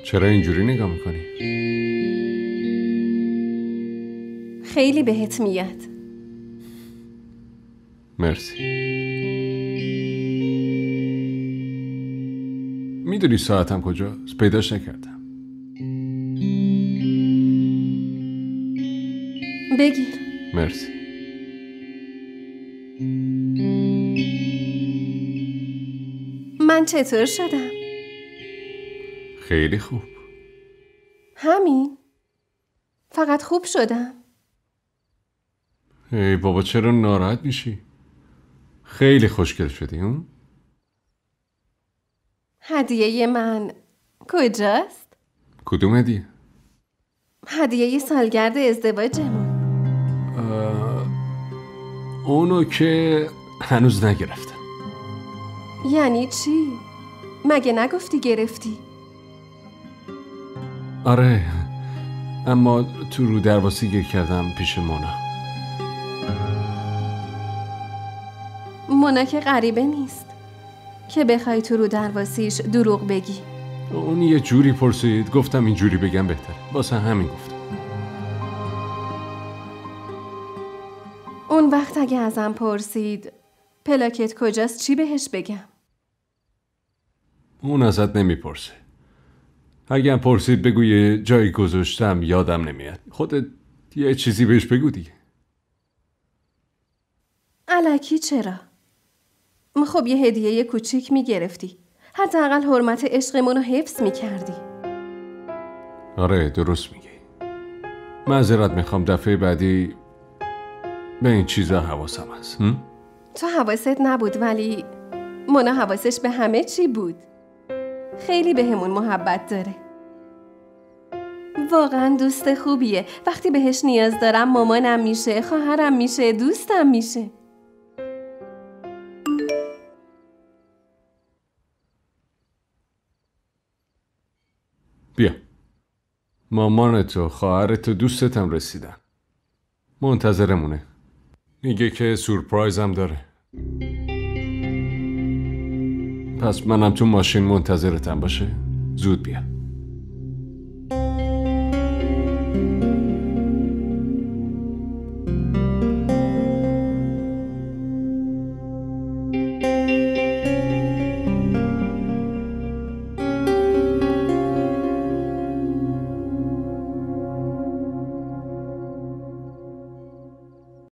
چرا اینجوری نگاه میکنی؟ خیلی بهت میاد. مرسی. میدونی ساعتم کجاست؟ پیداش نکردم. بگیر. مرسی. من چطور شدم؟ خیلی خوب. همین؟ فقط خوب شدم؟ ای بابا چرا ناراحت میشی؟ خیلی خوشگل شدی اون؟ هدیه من کجاست؟ کدوم هدیه؟ هدیه سالگرد ازدواجمون. اونو که هنوز نگرفتم. یعنی چی؟ مگه نگفتی گرفتی؟ آره، اما تو رو درواسی گیر کردم پیش مونا. مونا که غریبه نیست که بخوای تو رو درواسیش دروغ بگی. اون یه جوری پرسید، گفتم این جوری بگم بهتره، واسه همین گفتم. اون وقت اگه ازم پرسید پلاکت کجاست چی بهش بگم؟ اون ازت نمیپرسه. اگه هم پرسید بگو یه جایی گذاشتم یادم نمیاد. خودت یه چیزی بهش بگو دیگه. الکی چرا؟ خب یه هدیه کوچیک میگرفتی. حداقل حرمت عشقمون رو حفظ میکردی. آره درست میگی. معذرت میخوام، دفعه بعدی به این چیزا حواسم هست. تو حواست نبود ولی مونا حواسش به همه چی بود. خیلی بهمون محبت داره. واقعا دوست خوبیه. وقتی بهش نیاز دارم مامانم میشه، خواهرم میشه، دوستم میشه. بیا، مامانت و خواهرت و دوستتم رسیدن. منتظرمونه. میگه که سورپرایزم داره. پس منم تو ماشین منتظرتم باشه. زود بیا.